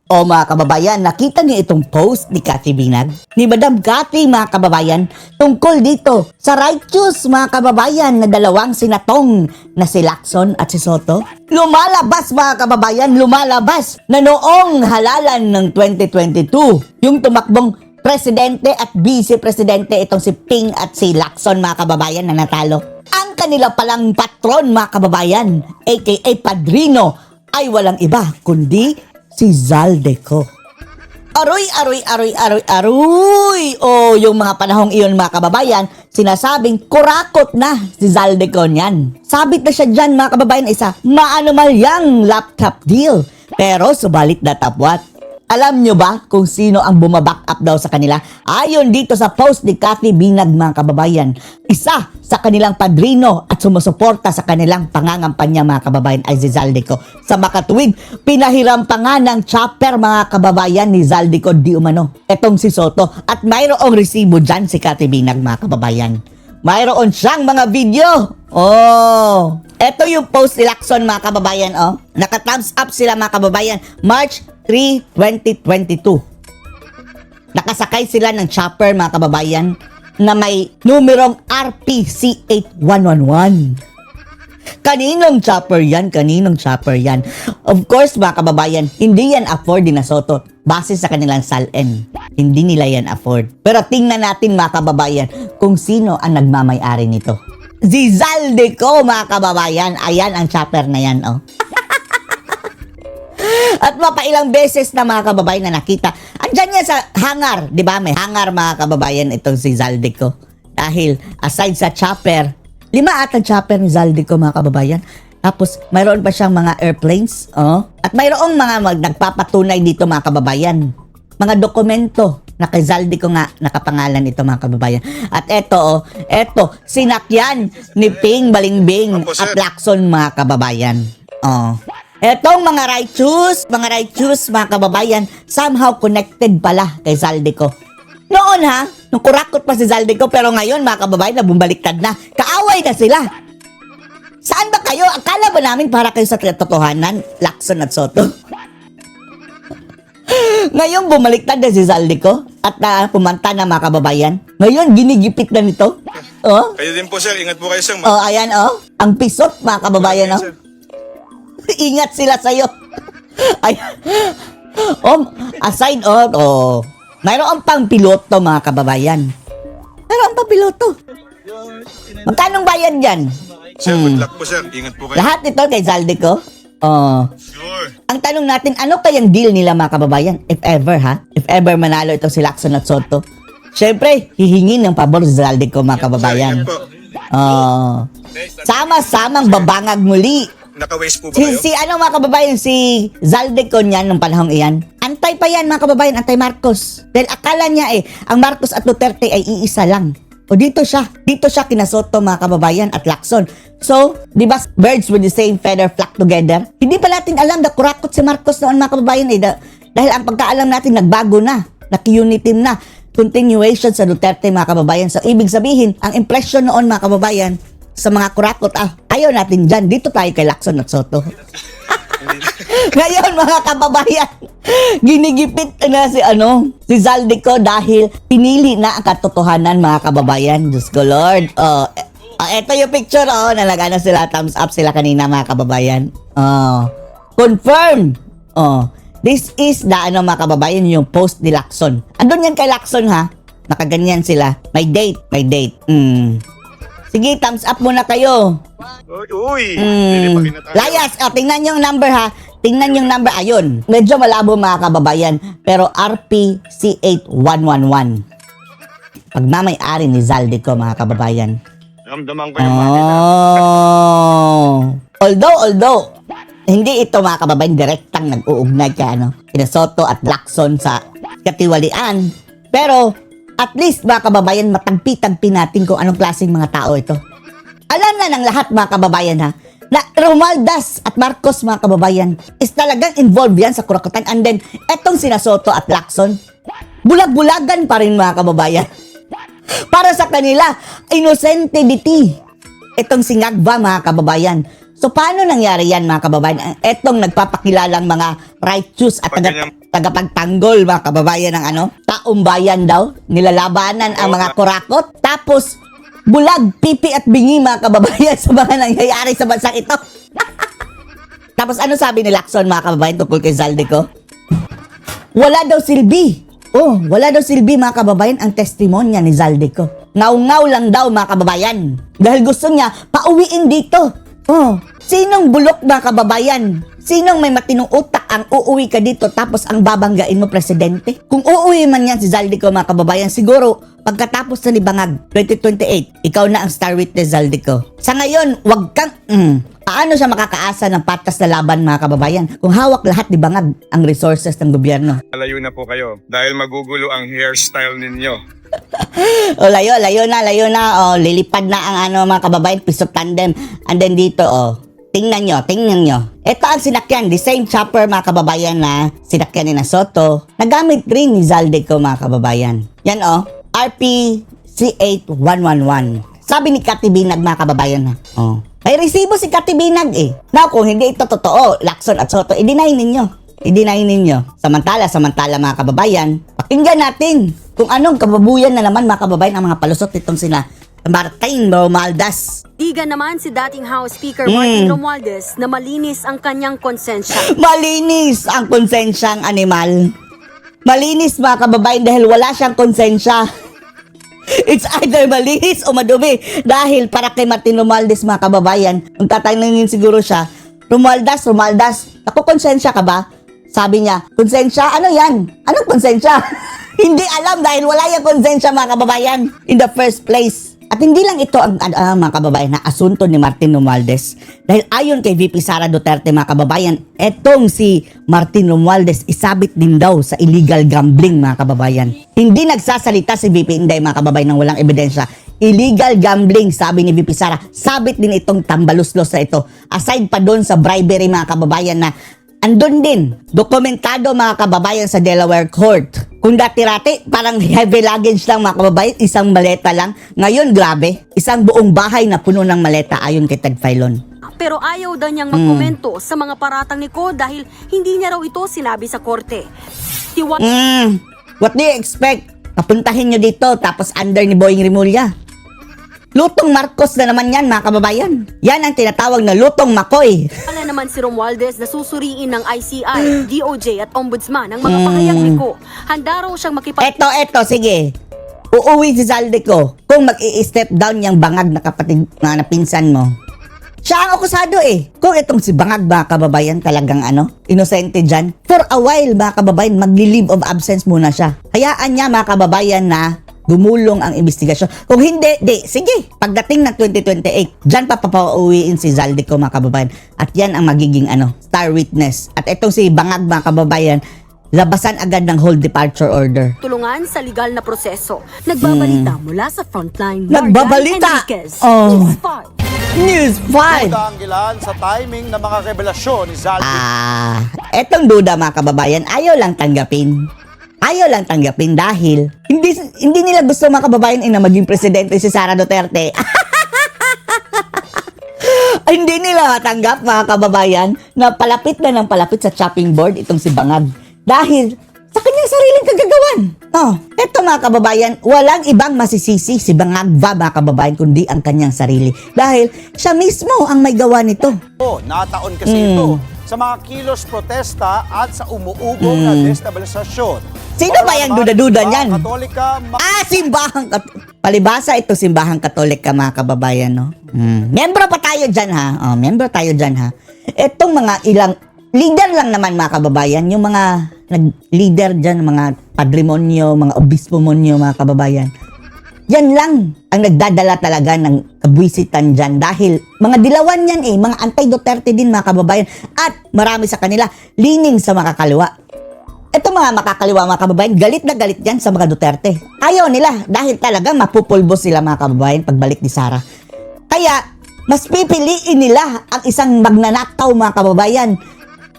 O mga kababayan, nakita niyo itong post ni Cathy Binag? Ni Madam Cathy mga kababayan, tungkol dito sa righteous mga kababayan na dalawang sinatong na si Lacson at si Soto. Lumalabas mga kababayan, lumalabas na noong halalan ng 2022, yung tumakbong presidente at vice-presidente itong si Ping at si Lacson mga kababayan na natalo. Ang kanila palang patron mga kababayan, aka padrino, ay walang iba kundi si Zaldico. Aroy. O yung mga panahong iyon mga kababayan, sinasabing kurakot na si Zaldico niyan. Sabit na siya dyan mga kababayan isa, maanumalyang laptop deal. Pero subalit na tapwat. Alam nyo ba kung sino ang bumaback up daw sa kanila? Ayon dito sa post ni Cathy Binag mga kababayan, isa sa kanilang padrino at sumusuporta sa kanilang pangangampanya mga kababayan ay si Zaldico. Sa makatuwid, pinahiram pa nga ng chopper mga kababayan ni Zaldico di umano. Etong si Soto at mayroong resibo dyan si Cathy Binag mga kababayan. Mayroon siyang mga video. Oh, eto yung post ni Lacson mga kababayan. Oh, naka-thumbs up sila mga kababayan. March 3, 2022. Nakasakay sila ng chopper mga kababayan na may numerong RPC8111. Kaninong chopper yan? Of course mga kababayan, hindi yan afford ni Soto base sa kanilang SALN. Hindi nila yan afford. Pero tingnan natin mga kababayan kung sino ang nagmamay-ari nito. Si Zaldico mga kababayan. Ayan ang chopper na yan. Oh. At mapailang beses na mga kababayan na nakita. Andyan yan sa hangar. Di ba? May hangar mga kababayan itong si Zaldico. Dahil aside sa chopper, 5 atang chopper ni Zaldico mga kababayan. Tapos mayroon pa siyang mga airplanes. Oh. At mayroong mga nagpapatunay dito mga kababayan. Mga dokumento na kay Zaldico nga nakapangalan ito mga kababayan. At eto, sinakyan ni Ping Balingbing at Lacson mga kababayan. Oh. Etong mga righteous mga kababayan, somehow connected pala kay Zaldico. Noon nung kurakot pa si Zaldico, pero ngayon mga kababayan na bumaliktad na. Kaaway na sila. Saan ba kayo? Akala ba namin para kayo sa totohanan, Lacson at Soto? Ngayon bumaliktad na si Zaldico at pumanta na mga kababayan. Ngayon ginigipit na nito. Oh. Kayo din po sir, ingat po kayo sir. Oh, ayan oh. Ang pisot mga kababayan oh. Ingat sila sa'yo. Ayan. Aside mayroon pang piloto mga kababayan. Mayroon pang piloto. Magkanong bayan dyan? Sir, good luck po sir, ingat po kayo. Lahat ito kay Zaldico. Sure. Ang tanong natin, ano kayang deal nila mga kababayan? If ever manalo ito si Lacson at Soto. Syempre, hihingin ng pabor si Zaldico mga kababayan. Sir, ingat po. Sama-samang babangag muli. Naka-waste po ba kayo? Si mga kababayan, si Zaldico niyan nung panahong iyan. Antay pa yan mga kababayan, antay Marcos. Dahil akala niya ang Marcos at Duterte ay iisa lang. O dito siya kina Soto mga kababayan at Lacson. So, di ba birds with the same feather flock together? Hindi pa natin alam na kurakot si Marcos noon mga kababayan dahil ang pagkaalam natin nagbago na, naki-unitim na. Continuation sa Duterte mga kababayan. So, ibig sabihin, ang impression noon mga kababayan sa mga kurakot, ayaw natin dyan. Dito tayo kay Lacson at Soto. Ngayon mga kababayan, ginigipit na si Zaldico dahil pinili na ang katotohanan mga kababayan. Diyos ko Lord. Ito yung picture nalaga na sila, thumbs up sila kanina mga kababayan. Confirm. This is the mga kababayan yung post ni Lacson. Andun yan kay Lacson nakaganyan sila. May date. Sige, thumbs up muna kayo. Lilipakin na tayo. Layas, tingnan yung number Tingnan yung number, ayun. Medyo malabo mga kababayan, pero RPC8111. Pagmamay-ari ni Zaldico mga kababayan. Ramdaman ko yung money na. Although, hindi ito mga kababayan direktang nag-uugnay kina Soto at Lacson sa katiwalian. Pero, at least mga kababayan, matagpi-tagpi natin kung anong klaseng mga tao ito. Alam na ng lahat mga kababayan na Romualdez at Marcos mga kababayan is talagang involved yan sa kurakutan. And then, etong sina Soto at Lacson, bulag-bulagan pa rin mga kababayan. Para sa kanila, innocentity. Itong si Ngagva mga kababayan. So paano nangyari yan mga kababayan? Etong nagpapakilalang mga righteous at tagapagtanggol mga kababayan ng taong bayan daw. Nilalabanan ang mga kurakot. Tapos bulag, pipi at bingi mga kababayan sa mga nangyayari sa bansang ito. Tapos ano sabi ni Lacson mga kababayan tungkol kay Zaldico? Wala daw silbi. Wala daw silbi mga kababayan ang testimonya ni Zaldico. Ngaw-ngaw lang daw mga kababayan. Dahil gusto niya pauwiin dito. Sinong bulok mga kababayan? Sinong may matinong utak ang uuwi ka dito tapos ang babanggain mo presidente? Kung uuwi man yan si Zaldico mga kababayan, siguro pagkatapos na ni Bangag 2028, ikaw na ang star witness Zaldico. Sa ngayon, wag kang paano siya makakaasa ng patas na laban mga kababayan kung hawak lahat ni Bangag ang resources ng gobyerno? Layo na po kayo dahil magugulo ang hairstyle ninyo. Layo na. Lilipad na ang mga kababayan, pisot tandem. And then dito, tingnan nyo. Ito ang sinakyan, the same chopper mga kababayan na sinakyan ni Soto. Nagamit rin ni Zaldico mga kababayan. Yan RPC8111. Sabi ni Kati Binag mga kababayan may resibo si Kati Binag Now, kung hindi ito totoo, Lacson at Soto, i-deny ninyo. Samantala mga kababayan, pakinggan natin kung anong kababuyan na naman mga kababayan ang mga palusot nitong sina Martin Romualdez. Diga naman si dating House Speaker Martin Romualdez na malinis ang kanyang konsensya. Malinis ang konsensyang animal. Malinis mga kababayan dahil wala siyang konsensya. It's either malinis o madumi. Dahil para kay Martin Romualdez mga kababayan, kung tatanungin siguro siya, Romualdez, ako konsensya ka ba? Sabi niya, konsensya? Ano yan? Anong konsensya? Hindi alam dahil wala yung konsensya mga kababayan in the first place. At hindi lang ito ang mga kababayan na asunto ni Martin Romualdez. Dahil ayon kay VP Sara Duterte mga kababayan, etong si Martin Romualdez isabit din daw sa illegal gambling mga kababayan. Hindi nagsasalita si VP Inday mga kababayan ng walang ebidensya. Illegal gambling, sabi ni VP Sara. Sabit din itong tambaluslos na ito. Aside pa doon sa bribery mga kababayan na andun din, dokumentado mga kababayan sa Delaware Court. Kung dati-rati, parang heavy luggage lang mga kababayan, isang maleta lang. Ngayon, grabe, isang buong bahay na puno ng maleta ayon kay Ted Filon. Pero ayaw daw niyang magkomento sa mga paratang ni Ko dahil hindi niya raw ito sinabi sa korte. What do you expect? Papuntahin nyo dito tapos under ni Boying Rimulya. Lutong Marcos na naman yan mga kababayan. Yan ang tinatawag na lutong Makoy. Wala naman si Romualdez na susuriin ng ICI, DOJ at Ombudsman ang mga pahayag ni Ko. Handa raw siyang Eto, sige. Uuwi si Zaldico kung mag-i-step down yung Bangag na kapatid na napinsan mo. Siya ang akusado Kung itong si Bangag mga kababayan talagang inosente dyan. For a while mga kababayan, magli-leave of absence muna siya. Hayaan niya mga kababayan na gumulong ang investigasyon. Kung hindi, sige. Pagdating ng 2028, dyan papauwiin si Zaldico mga kababayan. At yan ang magiging star witness. At itong si Bangag mga kababayan, labasan agad ng whole departure order. tulungan sa legal na proseso. Nagbabalita mula sa Frontline. Nagbabalita! Enriquez, Oh. News 5. News 5! Tanggilan sa timing ng mga revelasyon ni Zaldico. Etong duda mga kababayan, ayaw lang tanggapin dahil hindi nila gusto mga kababayan na maging presidente si Sara Duterte. Hindi nila matanggap mga kababayan na palapit na ng palapit sa chopping board itong si Bangag dahil sa kanyang sariling kagagawan. Eto mga kababayan, walang ibang masisisi si Bangag mga kababayan kundi ang kanyang sarili dahil siya mismo ang may gawa nito. Nataon kasi ito sa mga kilos protesta at sa umuugong na destabilisasyon. Sino ba yung duda-duda niyan? Katolika, Simbahang palibasa ito simbahang Katolika mga kababayan, no? Membro pa tayo dyan ha. Membro tayo dyan ha. Etong mga ilang leader lang naman mga kababayan, yung mga nag-leader dyan, mga padrimonyo, mga obispo-monyo mga kababayan. Yan lang ang nagdadala talaga ng kabwisitan dyan dahil mga dilawan yan mga anti-Duterte din mga kababayan at marami sa kanila leaning sa makakaliwa. Ito mga makakaliwa mga kababayan, galit na galit yan sa mga Duterte. Ayaw nila dahil talaga mapupulbo sila mga kababayan pagbalik ni Sara. Kaya mas pipiliin nila ang isang magnanakaw mga kababayan.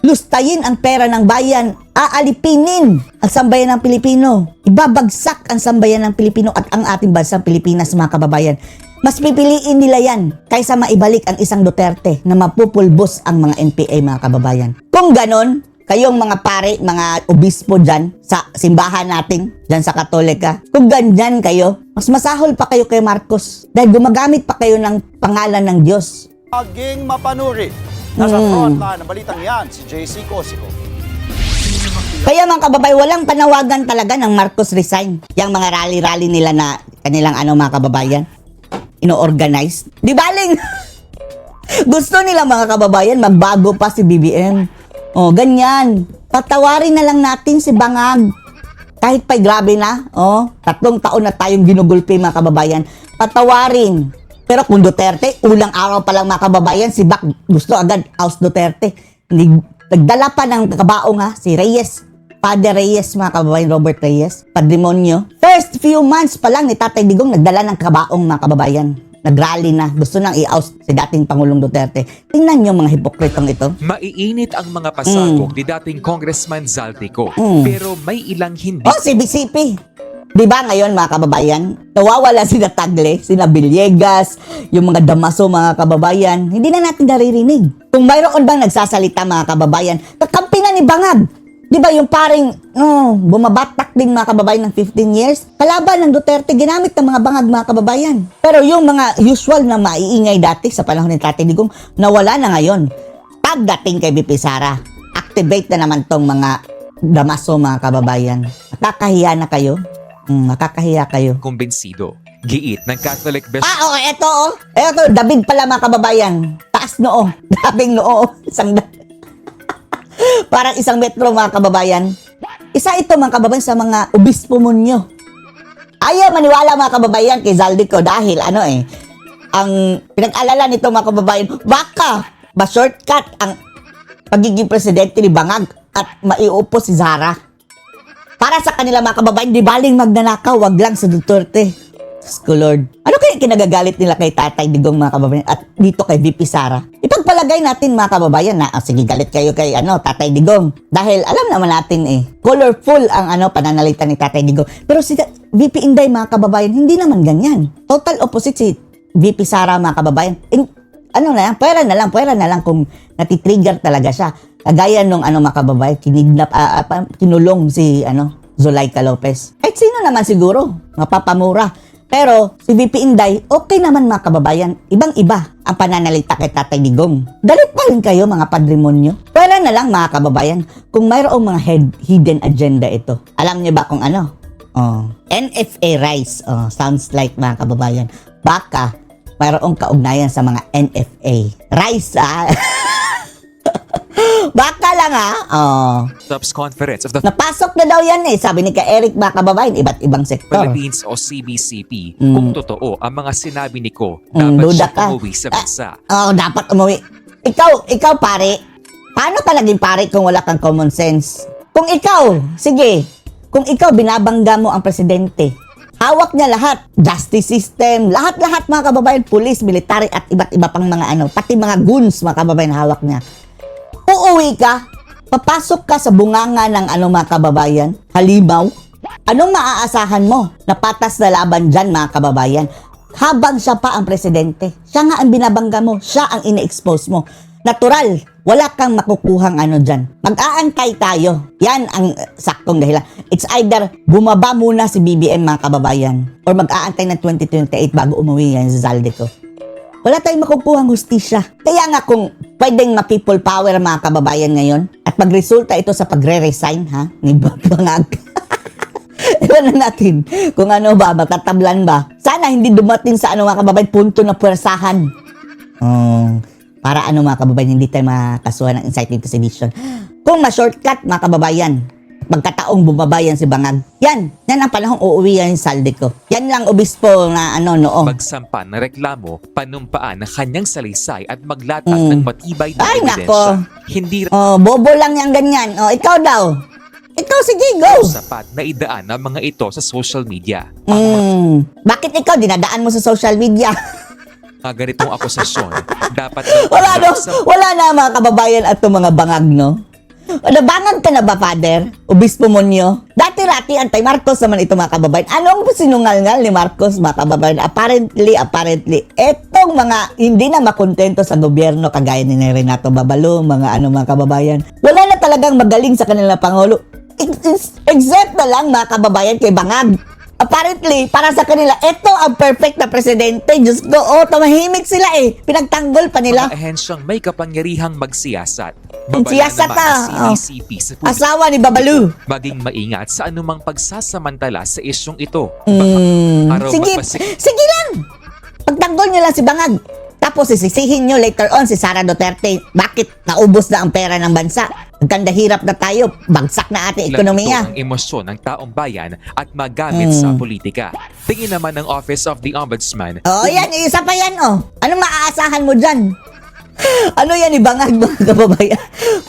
Lustayin ang pera ng bayan, aalipinin ang sambayan ng Pilipino. Ibabagsak ang sambayan ng Pilipino at ang ating bansang Pilipinas mga kababayan. Mas pipiliin nila yan kaysa maibalik ang isang Duterte na mapupulbos ang mga NPA, mga kababayan. Kung ganon, kayong mga pare, mga obispo dyan sa simbahan natin, dyan sa Katolika, kung ganyan kayo, mas masahol pa kayo kay Marcos dahil gumagamit pa kayo ng pangalan ng Diyos. Maging mapanuri. Nasa frontline ng balitang yan, si JC Cosico. Kaya mga kababayan, walang panawagan talaga ng Marcos resign. Yang mga rally-rally nila na kanilang mga kababayan, ino-organize. Di baling, gusto nila mga kababayan, magbago pa si BBM. O, ganyan. Patawarin na lang natin si Bangag. Kahit pa'y grabe na, 3 taon na tayong ginugulpi mga kababayan. Patawarin. Pero kung Duterte, ulang araw pa lang mga kababayan, si Bak gusto agad oust Duterte. Nagdala pa ng kabaong si Reyes. Padre Reyes, mga kababayan, Robert Reyes, patrimonyo. First few months pa lang ni Tatay Digong nagdala ng kabaong, mga kababayan. Nagrally na. Gusto nang i-oust si dating Pangulong Duterte. Tingnan niyo mga hipokritong ito. Maiinit ang mga pasabog ni dating Congressman Zaldico, pero may ilang hindi. Si BCP. Di ba ngayon, mga kababayan, nawawala sina Tagle, sina Villegas, yung mga Damaso, mga kababayan. Hindi na natin naririnig. Kung mayroon bang nagsasalita, mga kababayan, kakampi na ni Bangag. Di ba yung paring bumabatak din mga kababayan ng 15 years? Kalaban ng Duterte, ginamit ng mga Bangag, mga kababayan. Pero yung mga usual na maiingay dati sa panahon ni Tatay Digong, nawala na ngayon. Pagdating kay BP Sara, activate na naman tong mga Damaso, mga kababayan. Nakakahiya na kayo. Nakakahiya kayo. Kumbinsido. Giit ng Catholic Bishop. Eto, David pala, mga kababayan. Taas noo. Dabing noo. Parang isang metro, mga kababayan. Isa ito, mga kababayan, sa mga obispo munyo. Ayaw maniwala, mga kababayan, kay Zaldico dahil ang pinag-alala nito, mga kababayan, baka ma-shortcut ang pagiging presidente ni Bangag at maiupo si Zara. Para sa kanila, mga kababayan, di baling magnanakaw, wag lang sa Duterte. Diyos ko, Lord. Ano kaya kinagagalit nila kay Tatay Digong, mga kababayan, at dito kay VP Sara? Ipagpalagay natin, mga kababayan, na sige, galit kayo kay Tatay Digong. Dahil alam naman natin colorful ang pananalita ni Tatay Digong. Pero si VP Inday, mga kababayan, hindi naman ganyan. Total opposite si VP Sara, mga kababayan. Pwera na lang kung natitrigger talaga siya. Kagaya nung mga kababayan, kinulong si Zulaika Lopez. Kahit sino naman siguro, mapapamura. Pero si VP Inday, okay naman, mga kababayan. Ibang-iba ang pananalita kay Tatay Digong. Galit pa rin kayo, mga padrimonyo. Pwera na lang, mga kababayan, kung mayroong mga hidden agenda ito. Alam niyo ba kung ano? NFA Rise. Sounds like, mga kababayan. Baka mayroong kaugnayan sa mga NFA. Rise, Baka lang, Tops Conference of the Napasok na daw yan, sabi ni Eric, mga kababayan, iba't ibang sektor. Philippines o CBCP. Kung totoo ang mga sinabi ni Ko, dapat duda siya ka. umuwi sa bansa. Dapat umuwi. Ikaw pare, paano ka naging pare kung wala kang common sense? Kung ikaw binabangga mo ang presidente, hawak niya lahat, justice system, lahat-lahat, mga kababayan, police, military, at iba't iba pang mga pati mga goons, mga kababayan, hawak niya. Uuwi ka, papasok ka sa bunganga ng mga kababayan, halimaw. Anong maaasahan mo na patas na laban dyan, mga kababayan? Habang siya pa ang presidente, siya nga ang binabangga mo, siya ang ine-expose mo. Natural, wala kang makukuhang dyan. Mag-aantay tayo. Yan ang saktong dahilan. It's either bumaba muna si BBM, mga kababayan, or mag-aantay ng 2028 bago umuwi yan si Zaldico. Wala tayong makukuhang hustisya. Kaya nga kung pwedeng ma-people power, mga kababayan, ngayon, at magresulta ito sa pagre-resign, ni Bangag. Ewan na natin kung matatablan ba. Sana hindi dumating sa mga kababayan, punto na puwersahan. Para mga kababayan, hindi tayo makasuhan ng inciting to sedition. Kung ma-shortcut, mga kababayan, pagkataong bumabayan si Bangag, yan ang panahong uuwi yan yung Zaldico. Yan lang obispo na noong. Magsampa ng reklamo, panumpaan ng kanyang salaysay at maglatag ng matibay na Ay, ebidensya. nako. Hindi Bobo lang yan ganyan. Ikaw daw. Ikaw, sige, go. sapat na idaan ang mga ito sa social media. Bakit ikaw dinadaan mo sa social media? Mga ganitong akusasyon, dapat Wala na, mga kababayan, at mga Bangag, no? Nabangag ka na ba, Father? Obispo Monyo? Dati-rati malaki anti-Marcos naman ito mga kababayan. Anong sinungal-ngal ni Marcos mga kababayan? Apparently, etong mga hindi na makontento sa gobyerno kagaya ni Renato Babalo, mga mga kababayan, wala na talagang magaling sa kanilang Pangulo. Except na lang mga kababayan kay Bangag. Apparently, para sa kanila, ito ang perfect na presidente. Diyos ko, tumahimik sila eh. Pinagtanggol pa nila. Mga ahensyang may kapangyarihang magsiyasat. Siyasat naman ka. ang CDCP sa publiko. Asawa ni Babalu. Maging maingat sa anumang pagsasamantala sa isyong ito. Araw Sige, magpasik- sige lang. Pagtanggol nyo lang si Bangag. Tapos sisisihin nyo later on si Sara Duterte. Bakit naubos na ang pera ng bansa? Magkanda hirap na tayo. Bagsak na ating ekonomiya. Ito ang emosyon ng taong bayan at magamit sa politika. Tingin naman ng Office of the Ombudsman. Yan. Isa pa yan, Anong maaasahan mo dyan? Ano yan, ibangag mga kababayan?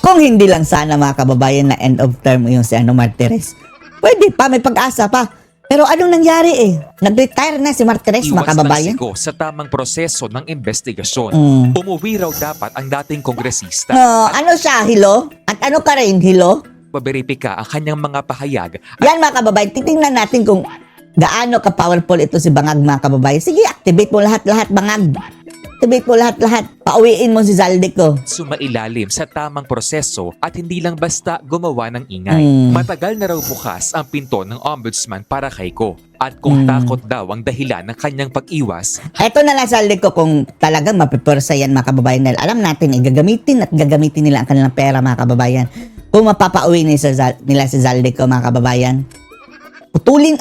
Kung hindi lang sana mga kababayan na end of term yung si Martires. Pwede pa, may pag-asa pa. Pero anong nangyari Nag-retire na si Martires mga Iwas ng kababayan. sigo sa tamang proseso ng investigasyon. Umuwi raw dapat ang dating kongresista. Ano siya, hilo? At ano ka rin, hilo? Paberipika ang kanyang mga pahayag. Yan mga kababayan, titingnan natin kung gaano ka-powerful ito si Bangag mga kababayan. Sige, activate mo lahat-lahat Bangag. Activate mo lahat-lahat. Pauwiin mo si Zaldico. Sumailalim sa tamang proseso at hindi lang basta gumawa ng ingay. Matagal na raw bukas ang pinto ng ombudsman para kay Ko. At kung takot daw ang dahilan ng kanyang pag-iwas, Ito na lang Zaldico kung talagang mapipursa yan mga kababayan. Dahil alam natin, gagamitin nila ang kanilang pera mga kababayan. Kung mapapauwi nila si Zaldico mga kababayan. Putulin,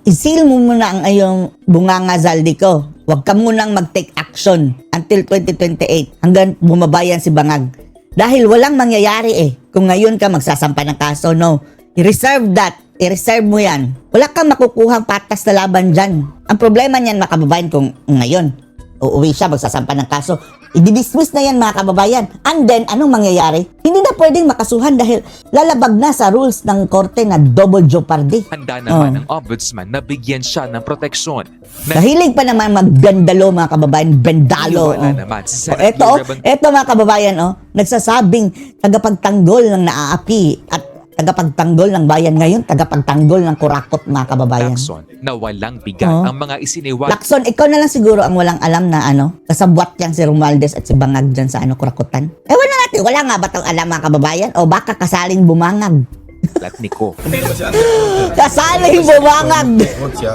isil mo muna ang ayong bunganga Zaldico. Huwag ka munang mag-take action until 2028 hanggang bumabayan si Bangag. Dahil walang mangyayari kung ngayon ka magsasampa ng kaso, no. I-reserve that. I-reserve mo yan. Wala kang makukuhang patas na laban dyan. Ang problema niyan mga kababayan kung ngayon uuwi siya magsasampa ng kaso, i-dismiss na yan mga kababayan. And then, anong mangyayari? Hindi na pwedeng makasuhan dahil lalabag na sa rules ng korte na double jeopardy. handa naman ang ombudsman na bigyan siya ng proteksyon. Nahilig pa naman magbendalo mga kababayan, bendalo. Naniwala naman si Senate Ito mga kababayan, nagsasabing tagapagtanggol ng naaapi at tagapagtanggol ng bayan ngayon, tagapagtanggol ng kurakot mga kababayan. Lacson na walang bigat ang mga isiniwala. Lacson, ikaw na lang siguro ang walang alam na kasabwat yan si Romualdez at si Bangag dyan sa kurakutan. Ewan na natin, wala nga ba itong alam mga kababayan? O baka kasaling bumangag. At ni Ko. Kasaling bumangag! Huwag siya.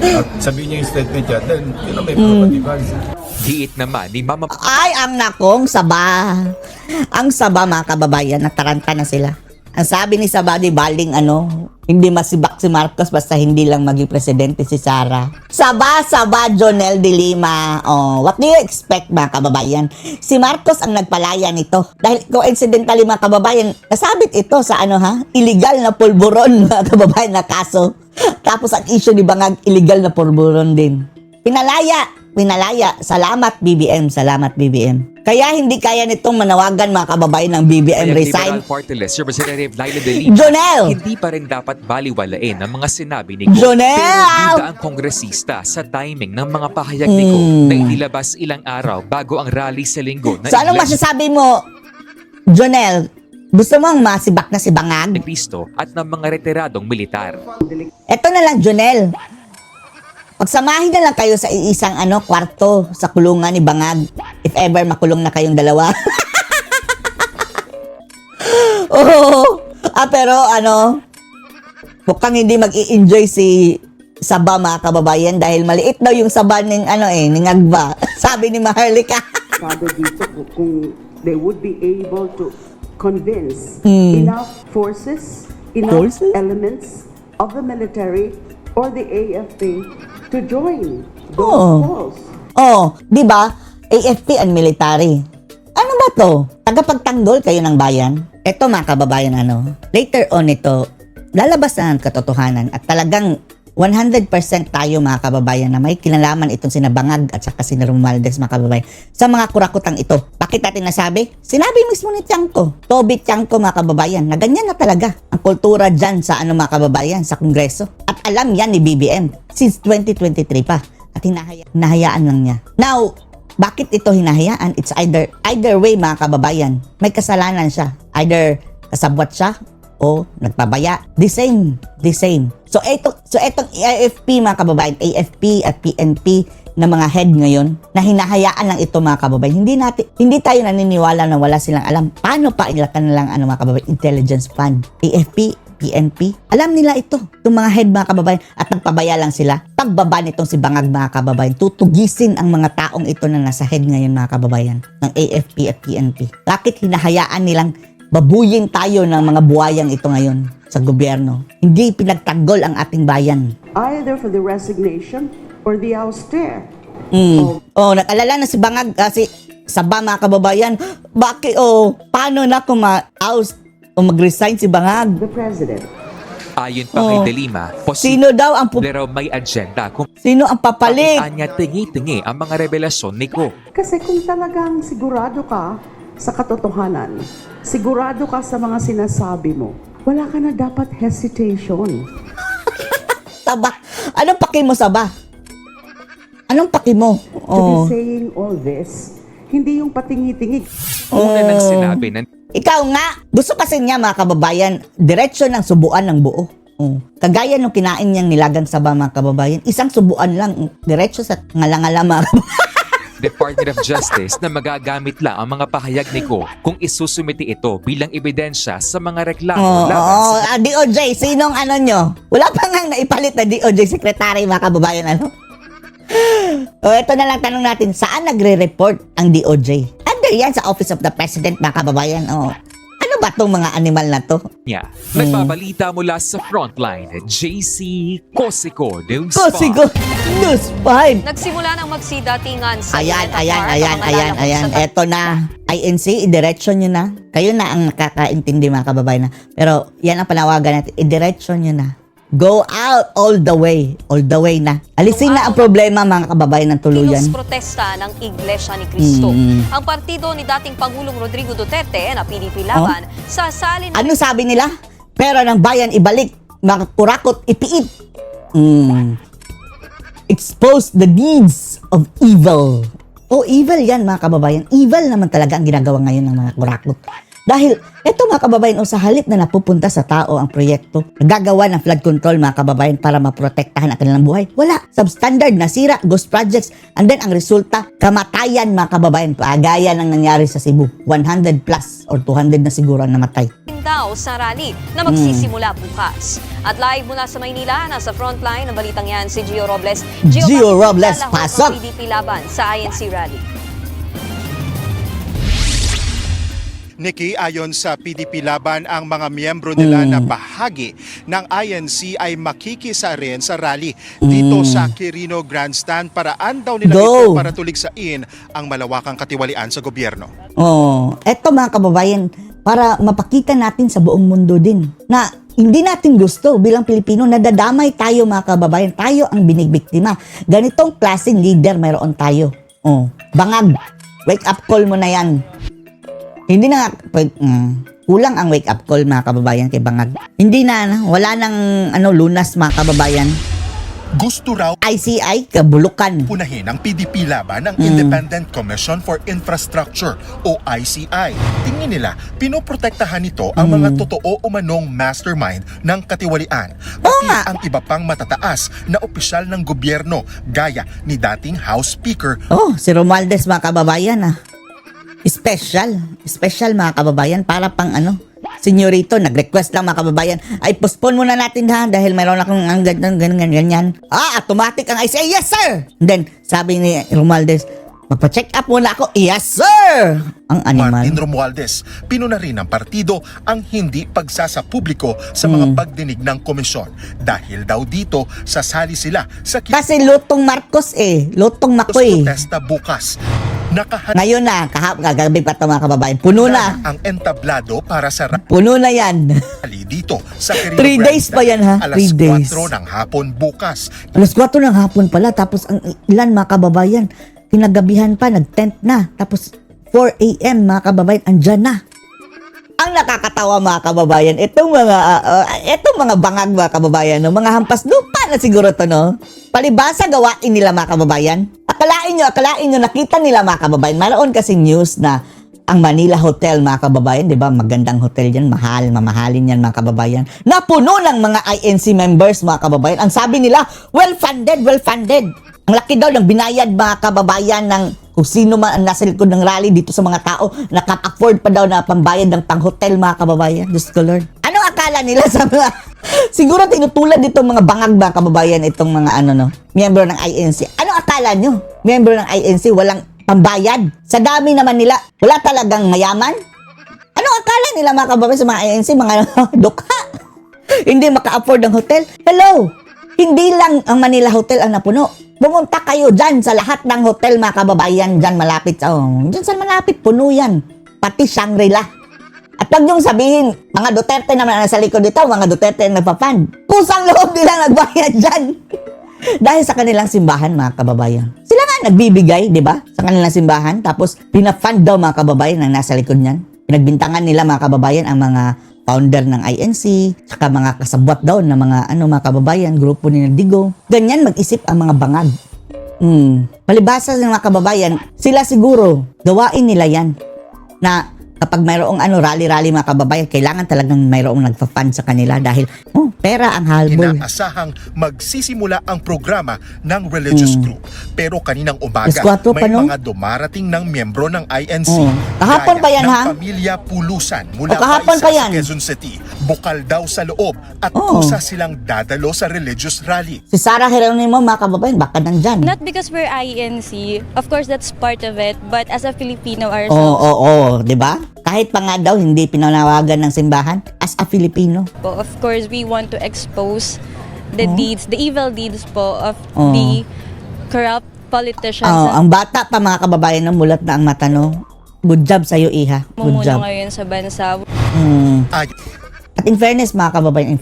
At sabihin niya yung statement niya, then, may probability. Giit naman ni Mama Ay, ang nakong Saba. Ang Saba mga kababayan, nataranta na sila. Ang sabi ni Saba di baling hindi masibak si Marcos basta hindi lang maging presidente si Sara. Saba, Jonel de Lima. What do you expect mga kababayan? Si Marcos ang nagpalaya nito. Dahil coincidentally mga kababayan, nasabit ito sa illegal na pulburon mga kababayan na kaso. Tapos ang issue ni Bangag, illegal na pulburon din. Pinalaya. Salamat BBM. Kaya hindi kaya nitong manawagan mga kababayan ng BBM resign. Liberal Party List Representative Laila De Lima, Jonel! hindi pa rin dapat baliwalain ang mga sinabi ni Ko. Jonel! Pero bida ang kongresista sa timing ng mga pahayag ni Ko na inilabas ilang araw bago ang rally sa linggo na So anong masasabi mo, Jonel? Gusto mong masibak na si Bangag? Cristo at ng mga retiradong militar. Eto na lang, Jonel. Pagsamahin na lang kayo sa isang kwarto sa kulungan ni Bangag. If ever makulong na kayong dalawa. Pero mukhang hindi mag-i-enjoy si Saba mga kababayan dahil maliit daw yung Saba ng ng Agba. Sabi ni Maharlika. Sabi dito kung they would be able to convince enough forces, enough elements of the military or the AFP to join those calls. Di ba? AFP and military. Ano ba to? Tagapagtanggol kayo ng bayan? Ito mga kababayan, later on ito, lalabas na ang katotohanan at talagang 100% tayo mga kababayan na may kinalaman itong sina Bangag at saka sina Romualdez mga kababayan sa mga kurakutang ito. Bakit natin nasabi? Sinabi mismo ni Tiangco, Toby Tiangco mga kababayan na ganyan na talaga ang kultura dyan sa mga kababayan sa Kongreso. At alam yan ni BBM since 2023 pa at hinahayaan lang niya. Now, bakit ito hinahayaan? It's either way mga kababayan. May kasalanan siya. Either kasabwat siya o nagpabaya. The same. So etong AFP mga kababayan, AFP at PNP na mga head ngayon na hinahayaan lang ito mga kababayan. Hindi tayo naniniwala na wala silang alam. Paano pa ilatan na lang mga kababayan, intelligence fund, AFP, PNP. Alam nila ito, itong mga head mga kababayan, at nagpabaya lang sila. Pagbaba nitong si Bangag mga kababayan, tutugisin ang mga taong ito na nasa head ngayon mga kababayan ng AFP at PNP. Bakit hinahayaan nilang babuyin tayo ng mga buhayang ito ngayon sa gobyerno? Hindi pinagtanggol ang ating bayan. Either for the resignation or the ouster. Nag-alala na si Bangag kasi Saba mga kababayan, bakit paano na kung ma-oust o mag-resign si Bangag? The president. Ayon pa kay De Lima, Sino daw ang raw may agenda kung sino ang papalit? kanya tingi-tingi ang mga revelasyon ni Ko. Kasi kung talagang sigurado ka sa katotohanan, sigurado ka sa mga sinasabi mo, wala ka na dapat hesitation. Saba. Anong paki mo, Saba? Anong paki mo? To be saying all this, hindi yung patingi-tingi. Una nang sinabi na Ikaw nga, gusto kasi niya mga kababayan, diretsyo ng subuan ng buo. Kagaya nung kinain niyang nilagang Saba mga kababayan, isang subuan lang, diretsyo sa ngalangala mga kababayan. Department of Justice na magagamit lang ang mga pahayag ni Ko kung isusumiti ito bilang ebidensya sa mga reklamo laban sa DOJ, sinong ano nyo? Wala pa nga naipalit na DOJ secretary mga kababayan, ano? Ito na lang tanong natin, saan nagre-report ang DOJ? Under yan sa Office of the President mga kababayan. Ano ba tong mga animal na to? niya. Nagbabalita mula sa frontline, JC Cosico News Cosico News 5. Nagsimula ng magsidatingan sa Ayan. Ayan. Eto na. INC, idiretso nyo na. Kayo na ang nakakaintindi mga kababayan na. Pero yan ang panawagan natin. Idiretso nyo na. Go out all the way. All the way na. Alisin na ang problema mga kababayan ng tuluyan. Kilos protesta ng Iglesia ni Cristo. Ang partido ni dating Pangulong Rodrigo Duterte na PDP Laban sasali na Ano sabi nila? Pera ng bayan ibalik. Mga kurakot ipiit. Expose the deeds of evil. Evil yan mga kababayan. Evil naman talaga ang ginagawa ngayon ng mga kurakot. Dahil, eto mga kababayan, sa halip na napupunta sa tao ang proyekto, nagagawa ng flood control mga kababayan para maprotektahan ang kanilang buhay. Wala. Substandard, nasira, ghost projects, and then ang resulta, kamatayan mga kababayan. Gaya ng nangyari sa Cebu. 100 plus or 200 na siguro ang namatay. daw sa rally na magsisimula bukas. At live mula sa Maynila, nasa frontline ng balitang yan si Gio Robles. Gio Robles, pasok! PDP laban sa INC rally. Nikki, ayon sa PDP Laban, ang mga miyembro nila na bahagi ng INC ay makikisa rin sa rally dito sa Quirino Grandstand. Paraan daw nila ito para tuligsain ang malawakang katiwalian sa gobyerno. Eto mga kababayan, para mapakita natin sa buong mundo din na hindi natin gusto bilang Pilipino, nadadamay tayo mga kababayan. Tayo ang binigbiktima. Ganitong klaseng leader mayroon tayo. Bangag, wake up call mo na yan. Hindi na kulang ang wake up call mga kababayan kay Bangag. Hindi na, wala nang lunas mga kababayan. Gusto raw ICI, kabulukan. punahin ng PDP Laban ng Independent Commission for Infrastructure o ICI. Tingin nila, pinoprotektahan nito ang mga totoo umanong mastermind ng katiwalian. Pati ang iba pang matataas na opisyal ng gobyerno gaya ni dating House Speaker Si Romualdez mga kababayan Special mga kababayan para pang senyorito, nag-request lang mga kababayan, ay postpone muna natin dahil mayroon akong ganyan. Automatic ang ICI, yes sir! And then, sabi ni Romualdez, magpa-check up muna ako, yes sir! Ang animal. Martin Romualdez, pinuna rin ng partido ang hindi pagsasapubliko sa mga pagdinig ng komisyon. Dahil daw dito, sasali sila sa Kasi lutong Marcos lutong Makoy. protesta bukas. Ngayon na, kagabi pa ito mga kababayan, puno na. Ang entablado para sa Puno na yan. rally dito sa Quirino 3 days pa yan ha, Alas 3 days. 4 ng hapon bukas. Alas 4 ng hapon pala, tapos ang ilan mga kababayan, kinagabihan pa, nag-tent na, tapos 4 a.m. mga kababayan, andyan na. Ang nakakatawa mga kababayan, itong mga bangag mga kababayan, mga hampas lupa na siguro to, no? Palibasa gawain nila mga kababayan. Akalain nyo, nakita nila mga kababayan. Mayroon kasi news na ang Manila Hotel, mga kababayan, di ba? Magandang hotel yan, mamahalin yan, mga kababayan. Napuno ng mga INC members, mga kababayan. Ang sabi nila, well-funded. Ang laki daw ng binayad, mga kababayan, ng kung sino man ang nasa likod ng rally dito sa mga tao, nakap-afford pa daw na pambayad ng pang-hotel, mga kababayan. Diyos ko, Lord. Anong akala nila sa mga... Siguro tinutulad ditong mga bangag, mga kababayan, itong mga miyembro ng INC. Anong akala nyo? Miyembro ng INC, walang pambayad. Sa dami naman nila, wala talagang mayaman? Anong akala nila, mga kababayan, sa mga INC, mga dukha? Hindi maka-afford ng hotel? Hello! Hindi lang ang Manila Hotel ang napuno. Pumunta kayo dyan sa lahat ng hotel, mga kababayan, dyan malapit. Dyan sa malapit, puno yan. Pati Shangri-La. At wag niyong sabihin, mga Duterte naman ang nasa likod dito, mga Duterte ang nagpa-fund. Kusang loob nila nagbayad dyan. Dahil sa kanilang simbahan, mga kababayan. Sila nga nagbibigay, di ba? Sa kanilang simbahan. Tapos, pina-fund daw, mga kababayan, ang nasa likod niyan. Pinagbintangan nila, mga kababayan, ang mga founder ng INC, saka mga kasabwat daw na mga, mga kababayan, grupo ni Digo. Ganyan mag-isip ang mga bangag. Palibhasa ng mga kababayan, sila siguro, gawain nila yan. Na, kapag mayroong rally-rally, mga kababayan, kailangan talagang mayroong nagpa-fund sa kanila dahil pera ang halbol. Inaasahang magsisimula ang programa ng religious group. Pero kaninang umaga, Esquadro pa, may no? mga dumarating ng miyembro ng INC. Kahapon pa yan, ng ha? Pamilya Pulusan mula kahapon pa pa isa yan. sa Quezon City. Bukal daw sa loob at kusa silang dadalo sa religious rally. Si Sarah Geronimo, mga kababayan, baka nandyan. Not because we're INC, of course that's part of it, but as a Filipino ourselves. Oo, di ba? Kahit pa nga daw hindi pinanawagan ng simbahan as a Filipino. Of course, we want to expose the deeds, the evil deeds po of the corrupt politicians. Ang bata pa, mga kababayan, mulat na ang mata, no? Good job sa'yo, Iha. Good Mumuno job. ngayon sa bansa. Ay, At in fairness, mga kababayan,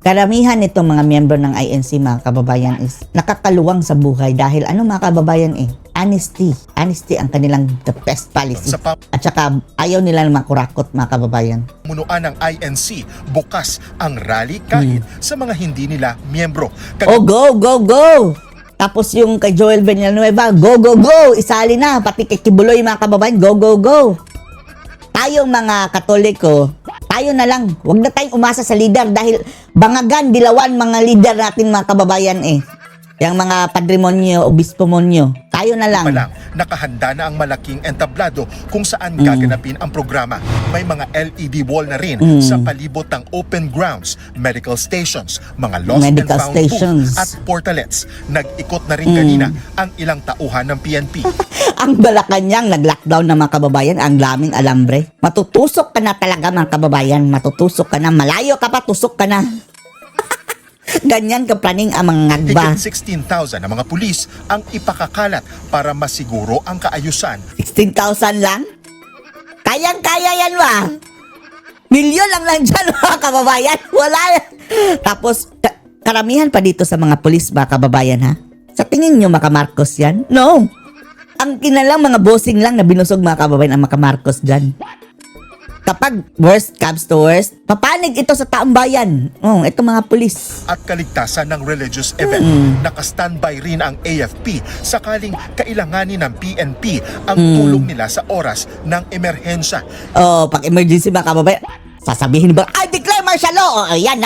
karamihan nitong mga miyembro ng INC, mga kababayan, is nakakaluwang sa buhay dahil mga kababayan honesty. Honesty ang kanilang the best policy. Sa pam- At saka ayaw nila na makurakot, mga kababayan. munuan ng INC, bukas ang rally kahit sa mga hindi nila miyembro. Go! Tapos yung kay Joel Villanueva, go! Isali na, pati kay Kibuloy, mga kababayan, go! Tayong mga Katoliko, tayo na lang. Huwag na tayong umasa sa leader dahil bangagan, dilawan mga leader natin, mga kababayan Yung mga padrimonyo, obispomonyo. Tayo na lang. Pa lang, nakahanda na ang malaking entablado kung saan gaganapin ang programa. May mga LED wall na rin sa palibot ng open grounds, medical stations, mga lost Medical and found stations. booths at portalets. Nag-ikot na rin kanina ang ilang tauhan ng PNP. Ang Malacanang nag-lockdown na, mga kababayan, ang daming alambre. Matutusok ka na talaga, mga kababayan. Matutusok ka na. Malayo ka pa, tusok ka na. Ganyan kaplaning ang mga ngagba. Higit 16,000 na mga pulis ang ipakakalat para masiguro ang kaayusan. 16,000 lang? Kayang-kaya yan, ba? Milyon lang dyan, mga kababayan. Wala yan. Tapos, karamihan pa dito sa mga pulis, mga kababayan, ha? Sa tingin nyo, Maka Marcos yan? No. Ang kinalang mga bossing lang na binusog, mga kababayan, ang Maka Marcos dyan. Kapag worst comes to worst, papanig ito sa taong bayan. Ito mga pulis. At kaligtasan ng religious event. Naka-standby rin ang AFP sakaling kailanganin ng PNP ang tulong nila sa oras ng emerhensya. Pag emergency, mga kababayan, sasabihin ba, I declare martial law! Yan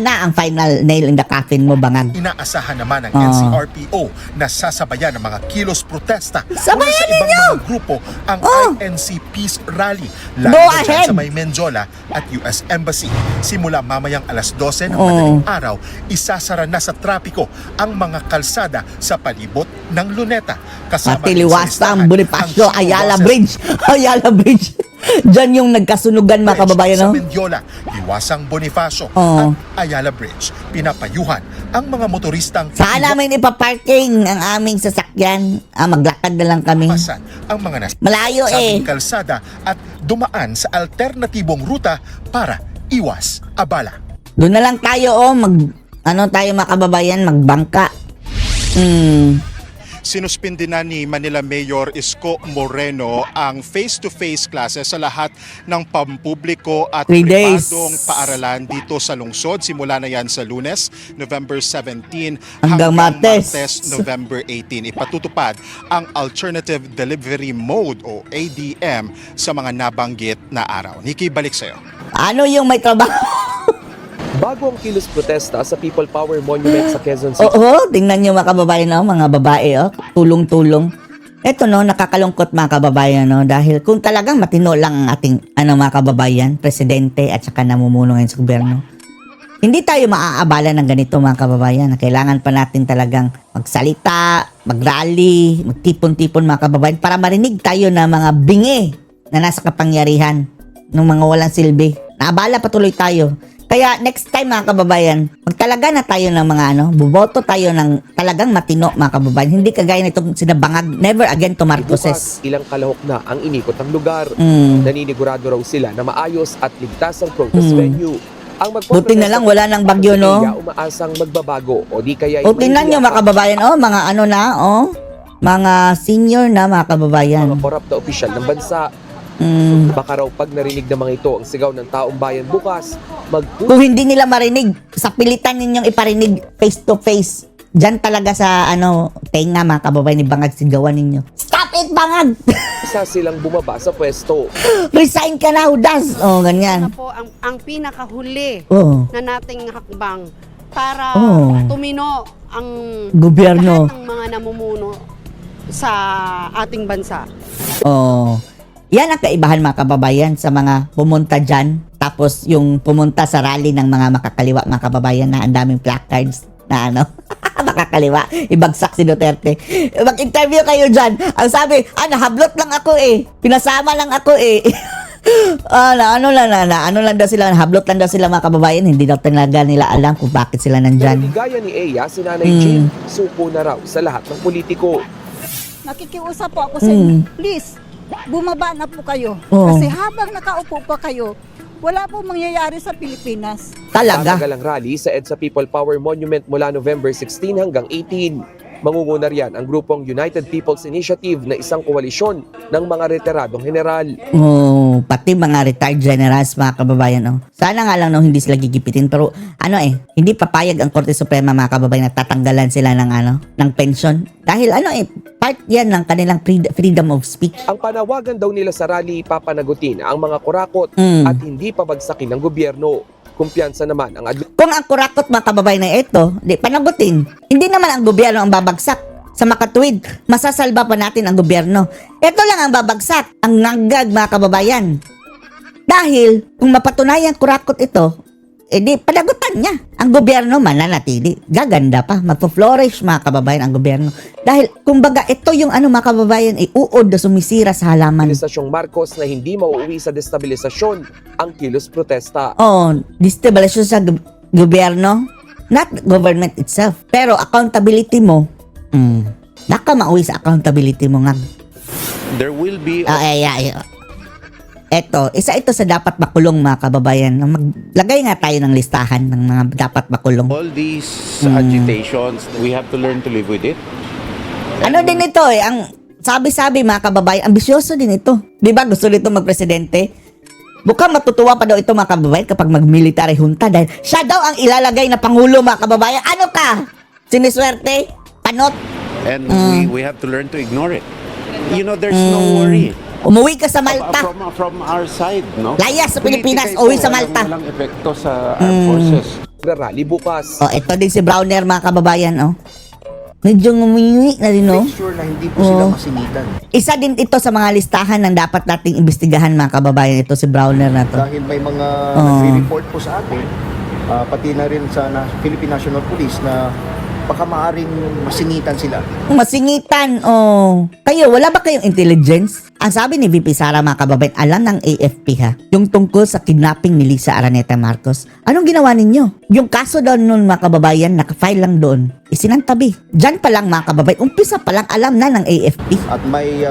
na ang final nail in the coffin mo, bangag. Inaasahan naman ng NCRPO na sasabayan ng mga kilos protesta Sabayan mula sa ibang ninyo! mga grupo ang INC Peace Rally Go lalo na dyan ahead! sa may Menjola at US Embassy. Simula mamayang alas 12 ng madaling araw, isasara na sa trapiko ang mga kalsada sa palibot ng Luneta. Kasama Pati rin sa Liwasta, listahan ang Bonifacio, ang Ayala buses Bridge. Ayala Bridge. Diyan yung nagkasunugan, mga kababayan, sa no? Mendiola, Liwasang Bonifacio Oo. at Ayala Bridge. Pinapayuhan ang mga motoristang Saan namin ipaparking ang aming sasakyan? Maglakad na lang kami. iwasan ang mga Malayo nasabing kalsada at dumaan sa alternatibong ruta para iwas abala. Doon na lang tayo, tayo, mga kababayan, magbangka. sinuspindi na ni Manila Mayor Isko Moreno ang face-to-face classes sa lahat ng pampubliko at 3 days. pribadong paaralan dito sa lungsod. Simula na yan sa Lunes, November 17 Hanggang Martes. November 18. Ipatutupad ang Alternative Delivery Mode o ADM sa mga nabanggit na araw. Nikki, balik sa'yo. Ano yung may trabaho? Bago ang kilos protesta sa People Power Monument sa Quezon City. Oo, tingnan nyo mga kababayan, no? Mga babae, oh, tulong-tulong. Eto, no, nakakalungkot mga kababayan, no? Dahil kung talagang matino lang ang ating mga kababayan, presidente at saka namumuno ngayon sa gobyerno, hindi tayo maaabala ng ganito mga kababayan. Kailangan pa natin talagang magsalita, mag-rally, magtipon-tipon mga kababayan para marinig tayo na mga bingi na nasa kapangyarihan ng mga walang silbi. Naabala patuloy tayo. Kaya next time mga kababayan, magtalaga na tayo ng mga buboto tayo ng talagang matino mga kababayan. Hindi kagaya nitong sinabangag, never again to Marcoses. Ilang kalahok na ang inikot ng lugar. Mm. Naninigurado raw sila na maayos at ligtas ang protest venue. Ang Buti na lang wala ng bagyo, no? Umaasang magbabago o di kaya O tingnan nyo mga kababayan, mga mga senior na mga kababayan. mga korap na opisyal ng bansa. Baka raw pag narinig ng mga ito ang sigaw ng taong bayan bukas, Kung hindi nila marinig, sa pilitan ninyong iparinig face to face. Diyan talaga sa tenga mga kababayan, ibangag sigawan ninyo. Stop it, bangag! isa silang bumaba sa pwesto. Resign ka na, Udas! Ganyan. Po ang pinakahuli Oo. na nating hakbang para tumino ang Gobyerno. lahat ng mga namumuno sa ating bansa. Yan ang kaibahan mga kababayan sa mga pumunta dyan. Tapos yung pumunta sa rally ng mga makakaliwa mga kababayan na ang daming placards na makakaliwa. Ibagsak si Duterte. Mag-interview kayo dyan. Ang sabi, nahablot lang ako eh. Pinasama lang ako eh. Ano lang daw sila, hablot lang daw sila mga kababayan. Hindi daw talaga nila alam kung bakit sila Pero nandyan. di gaya ni Eya, si Nanay Jean, suko na raw sa lahat ng politiko. Nakikiusap po ako sa inyo. Please, bumaba na po kayo. Kasi habang nakaupo pa kayo, wala po mangyayari sa Pilipinas. Talaga. Tatagalang rally sa EDSA People Power Monument mula November 16 hanggang 18. Mangunguna riyan ang grupong United People's Initiative na isang koalisyon ng mga retiradong general. Pati mga retired generals mga kababayan. Sana nga lang hindi sila gigipitin. Pero hindi papayag ang Korte Suprema mga kababayan na tatanggalan sila ng pension. Dahil part yan ng kanilang freedom of speech. Ang panawagan daw nila sa rally, papanagutin ang mga kurakot at hindi pabagsakin ng gobyerno. Kumpiyansa naman ang Kung ang kurakot mga kababayan na ito, panagutin. Hindi naman ang gobyerno ang babagsak. Sa makatuwid, masasalba pa natin ang gobyerno. Ito lang ang babagsak, ang nanggag mga kababayan. Dahil kung mapatunayan kurakot ito, panagutan niya. Ang gobyerno mananatili. Gaganda pa, magpo-flourish mga kababayan ang gobyerno. Dahil kumbaga ito yung mga kababayan uod na sumisira sa halaman. Administrasyong Marcos na hindi mauuwi sa destabilisasyon ang kilos protesta. Destabilisasyon sa gobyerno, not government itself. Pero accountability mo, baka mauwi sa accountability mo nga. There will be Isa ito sa dapat makulong mga kababayan. Maglagay nga tayo ng listahan ng mga dapat makulong. all these agitations. We have to learn to live with it. Din ito ang sabi-sabi mga kababayan, ambisyoso din ito. Di ba gusto nito magpresidente? Bukang matutuwa pa daw ito mga kababayan kapag mag-military junta dahil siya daw ang ilalagay na pangulo mga kababayan. Ano ka? Siniswerte? Panot? And we have to learn to ignore it. There's no worry. Umuwi ka sa Malta. From our side, no? Layas sa Pilipinas, uwi sa Malta. Walang epekto sa armed forces. Rally bukas. Ito din si Browner mga kababayan, Medyo ngumiwi na din, Make sure na hindi po sila masingitan. Isa din ito sa mga listahan ng dapat nating imbestigahan mga kababayan. Ito si Browner na to. Dahil may mga nagre-report po sa atin, pati na rin sa Philippine National Police na baka maaring masingitan sila. Masingitan, Kayo, wala ba kayong intelligence? Ang sabi ni VP Sara mga kababayan, alam ng AFP yung tungkol sa kidnapping ni Lisa Araneta Marcos. Anong ginawa ninyo? Yung kaso daw nun mga kababayan, nakafile lang doon. Isinantabi. Diyan pa lang mga kababayan, umpisa pa lang alam na ng AFP. At may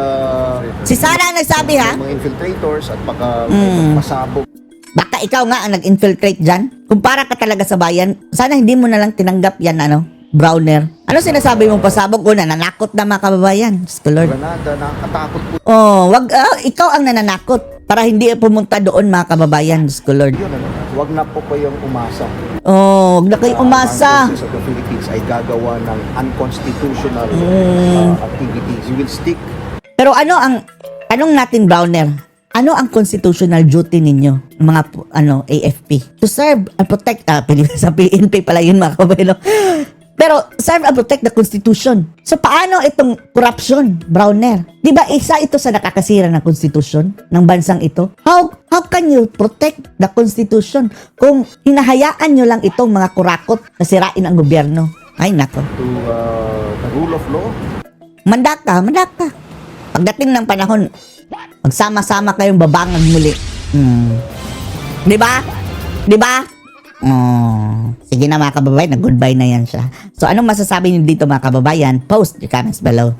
Si Sara ang nagsabi mga infiltrators at baka may pasabog. Baka ikaw nga ang nag-infiltrate dyan. Kung para ka talaga sa bayan, sana hindi mo na lang tinanggap yan Browner? Ano sinasabi mong pasabog ko? Nananakot na mga kababayan. Diyos ko, Lord. Granada, nakakatakot po Oh, ikaw ang nananakot para hindi pumunta doon mga kababayan. Diyos ko, Lord. yun. Huwag na po kayong umasa. Oh, huwag na kayo umasa. Armed Forces of the Philippines ay gagawa ng unconstitutional activities. You will stick. Pero anong natin, Browner? Ano ang constitutional duty ninyo, mga AFP? To serve and protect, sa PNP pala yun mga kababayan. Pero serve and protect the Constitution. So paano itong corruption, Browner? Di ba isa ito sa nakakasira ng Constitution ng bansang ito? How can you protect the Constitution kung hinahayaan nyo lang itong mga kurakot na sirain ang gobyerno? Ay, nako. To the rule of law. Manda ka. Pagdating ng panahon, magsama-sama kayong babangag muli. Di ba? Sige na mga kababayan, nag-goodbye na yan siya. So anong masasabi niyo dito mga kababayan? Post your comments below.